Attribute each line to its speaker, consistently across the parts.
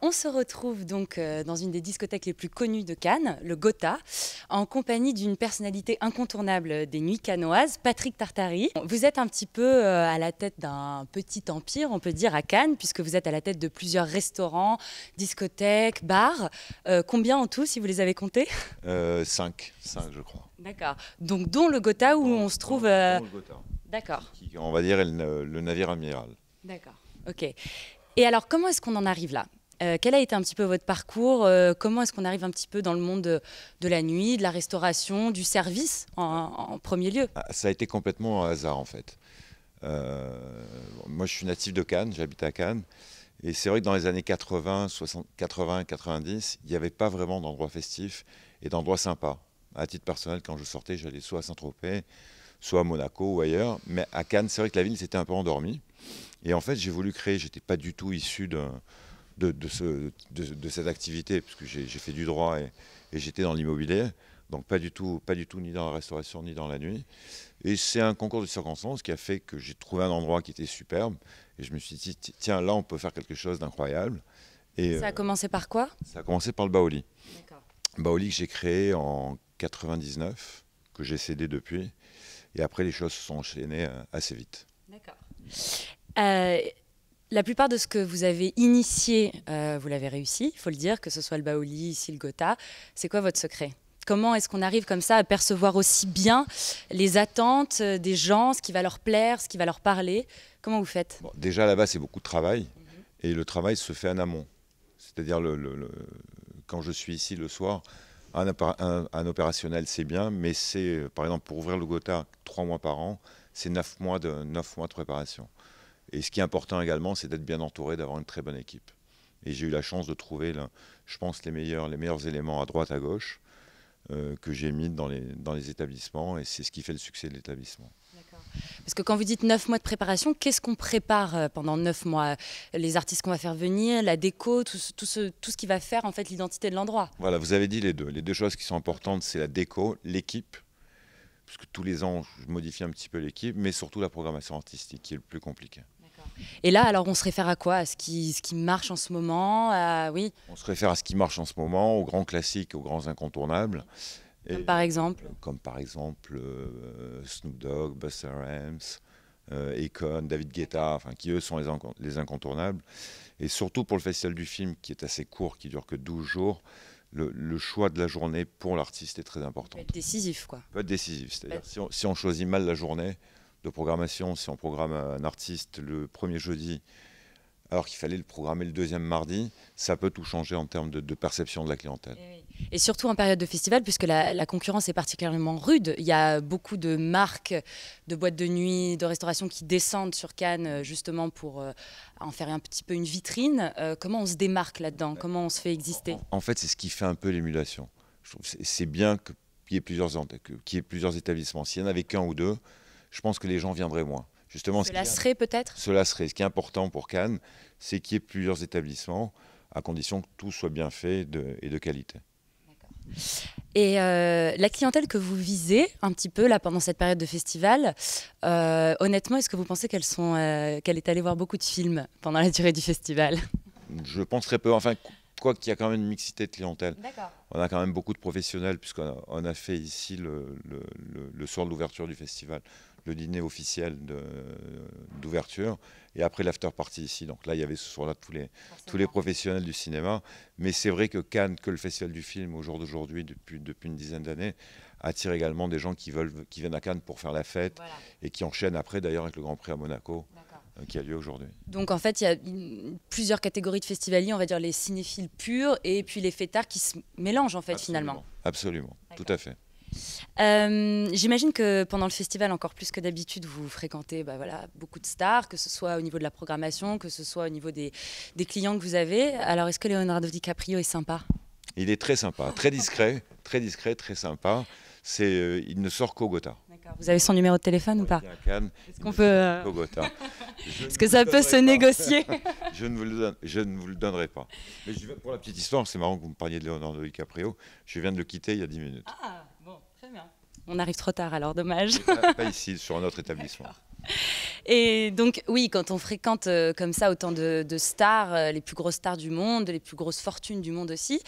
Speaker 1: On se retrouve donc dans une des discothèques les plus connues de Cannes, le Gotha, en compagnie d'une personnalité incontournable des nuits cannoises, Patrick Tartary. Vous êtes un petit peu à la tête d'un petit empire, on peut dire, à Cannes, puisque vous êtes à la tête de plusieurs restaurants, discothèques, bars. Combien en tout, si vous les avez comptés?
Speaker 2: 5, je crois.
Speaker 1: D'accord. Donc dont le Gotha où on se trouve...
Speaker 2: Dans le Gotha,
Speaker 1: D'accord.
Speaker 2: qui, on va dire, est le navire amiral.
Speaker 1: D'accord. Ok. Et alors, comment est-ce qu'on en arrive là? Quel a été un petit peu votre parcours? Comment est-ce qu'on arrive un petit peu dans le monde de la nuit, de la restauration, du service en premier lieu?
Speaker 2: Ça a été complètement un hasard en fait. Moi je suis natif de Cannes, j'habite à Cannes. Et c'est vrai que dans les années 80, 60, 80, 90, il n'y avait pas vraiment d'endroits festifs et d'endroits sympas. À titre personnel, quand je sortais, j'allais soit à Saint-Tropez, soit à Monaco ou ailleurs. Mais à Cannes, c'est vrai que la ville s'était un peu endormie. Et en fait, j'ai voulu créer, j'étais pas du tout issu de cette activité, puisque j'ai fait du droit et j'étais dans l'immobilier, donc pas du tout ni dans la restauration ni dans la nuit. Et c'est un concours de circonstances qui a fait que j'ai trouvé un endroit qui était superbe, et je me suis dit, tiens, là on peut faire quelque chose d'incroyable. Et
Speaker 1: Ça a commencé par quoi?
Speaker 2: ça a commencé par le Baoli.
Speaker 1: D'accord.
Speaker 2: Baoli que j'ai créé en 99, que j'ai cédé depuis, et après les choses se sont enchaînées assez vite.
Speaker 1: D'accord. La plupart de ce que vous avez initié, vous l'avez réussi, il faut le dire, que ce soit le Baoli, ici le Gotha. C'est quoi votre secret? Comment est-ce qu'on arrive comme ça à percevoir aussi bien les attentes des gens, ce qui va leur plaire, ce qui va leur parler? Comment vous faites?
Speaker 2: Bon, déjà là-bas, c'est beaucoup de travail, et le travail se fait en amont. C'est-à-dire, quand je suis ici le soir, un opérationnel, c'est bien, mais c'est, par exemple, pour ouvrir le Gotha 3 mois par an, c'est 9 mois de préparation. Et ce qui est important également, c'est d'être bien entouré, d'avoir une très bonne équipe. Et j'ai eu la chance de trouver, je pense, les meilleurs éléments à droite, à gauche, que j'ai mis dans les établissements, et c'est ce qui fait le succès de l'établissement.
Speaker 1: Parce que quand vous dites 9 mois de préparation, qu'est-ce qu'on prépare pendant 9 mois? Les artistes qu'on va faire venir, la déco, tout ce qui va faire en fait l'identité de l'endroit.
Speaker 2: Voilà, vous avez dit les deux. Les deux choses qui sont importantes, c'est la déco, l'équipe, puisque tous les ans, je modifie un petit peu l'équipe, mais surtout la programmation artistique, qui est le plus compliqué.
Speaker 1: Et là, alors, on se réfère à quoi? À ce qui marche en ce moment? Oui.
Speaker 2: On se réfère à ce qui marche en ce moment, aux grands classiques, aux grands incontournables.
Speaker 1: Comme par exemple
Speaker 2: Snoop Dogg, Busta Rhymes, Akon, David Guetta, enfin, qui eux sont les incontournables. Et surtout pour le Festival du film, qui est assez court, qui dure que 12 jours, le choix de la journée pour l'artiste est très important.
Speaker 1: peut être décisif, quoi.
Speaker 2: Peut être décisif, c'est-à-dire si on choisit mal la journée de programmation, si on programme un artiste le premier jeudi, alors qu'il fallait le programmer le deuxième mardi, ça peut tout changer en termes de perception de la clientèle.
Speaker 1: Et surtout en période de festival, puisque la concurrence est particulièrement rude. Il y a beaucoup de marques de boîtes de nuit, de restauration qui descendent sur Cannes justement pour en faire un petit peu une vitrine. Comment on se démarque là-dedans? Comment on se fait exister?
Speaker 2: En fait, c'est ce qui fait un peu l'émulation. C'est bien qu'il y ait plusieurs établissements. S'il n'y en avait qu'un ou deux, je pense que les gens viendraient moins. Justement,
Speaker 1: Cela serait peut-être?
Speaker 2: Cela serait. Ce qui est important pour Cannes, c'est qu'il y ait plusieurs établissements, à condition que tout soit bien fait et de qualité.
Speaker 1: Et la clientèle que vous visez un petit peu là pendant cette période de festival, honnêtement, est-ce que vous pensez qu'elle est allée voir beaucoup de films pendant la durée du festival?
Speaker 2: Je pense très peu. Enfin, quoi qu'il y a quand même une mixité de clientèle.
Speaker 1: D'accord.
Speaker 2: On a quand même beaucoup de professionnels, puisqu'on a fait ici le soir de l'ouverture du festival, le dîner officiel d'ouverture, et après l'after party ici. Donc là, il y avait ce soir-là tous les professionnels du cinéma. Mais c'est vrai que Cannes, que le festival du film, au jour d'aujourd'hui, depuis une dizaine d'années, attire également des gens qui viennent à Cannes pour faire la fête, voilà, et qui enchaînent après, d'ailleurs, avec le Grand Prix à Monaco, qui a lieu aujourd'hui.
Speaker 1: Donc en fait, il y a plusieurs catégories de festivaliers, on va dire les cinéphiles purs et puis les fêtards qui se mélangent en fait. Absolument. Finalement.
Speaker 2: Absolument, tout à fait.
Speaker 1: J'imagine que pendant le festival, encore plus que d'habitude, vous fréquentez voilà, beaucoup de stars, que ce soit au niveau de la programmation, que ce soit au niveau des clients que vous avez. Alors est-ce que Leonardo DiCaprio est sympa?
Speaker 2: Il est très sympa, très discret, très sympa. Il ne sort qu'au Gotha.
Speaker 1: Vous avez son numéro de téléphone ou pas?
Speaker 2: Est-ce
Speaker 1: qu'on peut...
Speaker 2: Au Gotha.
Speaker 1: Est-ce que ça peut se négocier?
Speaker 2: Je ne vous le donnerai pas. Mais pour la petite histoire, c'est marrant que vous me parliez de Leonardo DiCaprio. Je viens de le quitter il y a 10 minutes.
Speaker 1: Ah, bon, très bien. On arrive trop tard alors, dommage.
Speaker 2: Pas ici, sur un autre établissement.
Speaker 1: Et donc, oui, quand on fréquente comme ça autant de stars, les plus grosses stars du monde, les plus grosses fortunes du monde aussi,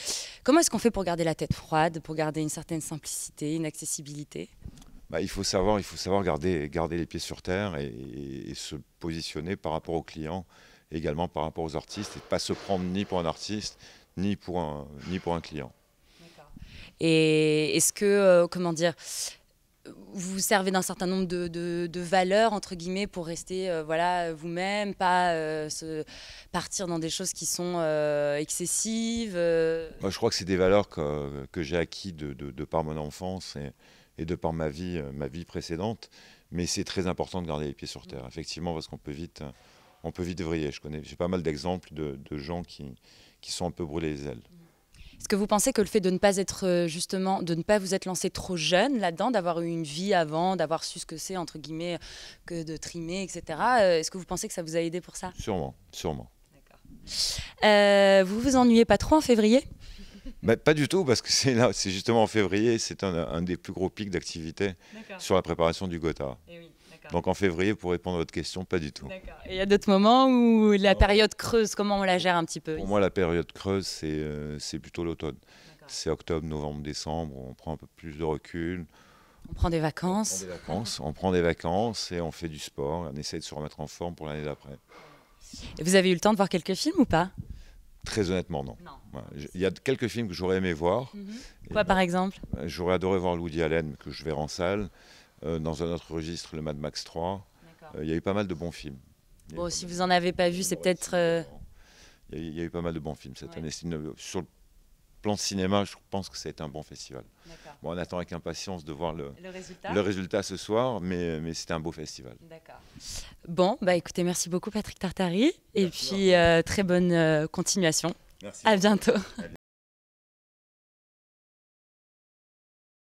Speaker 1: comment est-ce qu'on fait pour garder la tête froide, pour garder une certaine simplicité, une accessibilité?
Speaker 2: Bah, il faut savoir garder les pieds sur terre et se positionner par rapport aux clients, également par rapport aux artistes, et pas se prendre ni pour un artiste, ni pour un client.
Speaker 1: Et est-ce que, comment dire, vous vous servez d'un certain nombre de valeurs, entre guillemets, pour rester voilà, vous-même, pas partir dans des choses qui sont excessives
Speaker 2: Moi, je crois que c'est des valeurs que j'ai acquis de par mon enfance et de par ma vie précédente. Mais c'est très important de garder les pieds sur terre, effectivement, parce qu'on peut vite vriller. J'ai pas mal d'exemples de gens qui sont un peu brûlés les ailes.
Speaker 1: Est-ce que vous pensez que le fait de ne pas être justement, de ne pas vous être lancé trop jeune là-dedans, d'avoir eu une vie avant, d'avoir su ce que c'est, entre guillemets, que de trimer, etc., est-ce que vous pensez que ça vous a aidé pour ça?
Speaker 2: Sûrement, sûrement.
Speaker 1: Vous vous ennuyez pas trop en février?
Speaker 2: Pas du tout, parce que c'est justement en février, c'est un des plus gros pics d'activité sur la préparation du Gotha. Donc en février, pour répondre à votre question, pas du tout.
Speaker 1: Et il y a d'autres moments où la période creuse, comment on la gère un petit peu?
Speaker 2: Pour moi, la période creuse, c'est plutôt l'automne. C'est octobre, novembre, décembre, on prend un peu plus de recul.
Speaker 1: On prend des vacances.
Speaker 2: On prend des vacances et on fait du sport. On essaie de se remettre en forme pour l'année d'après.
Speaker 1: Et vous avez eu le temps de voir quelques films ou pas?
Speaker 2: Très honnêtement, non. Voilà. Il y a quelques films que j'aurais aimé voir.
Speaker 1: Quoi par exemple?
Speaker 2: J'aurais adoré voir Woody Allen, que je verrai en salle. Dans un autre registre, le Mad Max 3. Il y a eu pas mal de bons films.
Speaker 1: Bon, si vous en avez pas vu, c'est peut-être...
Speaker 2: Il y a eu pas mal de bons films cette année. Sur le plan cinéma, je pense que ça a été un bon festival. Bon, on attend avec impatience de voir le résultat ce soir, mais c'était un beau festival.
Speaker 1: Bon, bah écoutez, merci beaucoup Patrick Tartary. Et puis, très bonne continuation.
Speaker 2: Merci.
Speaker 1: À bientôt.
Speaker 2: À bientôt.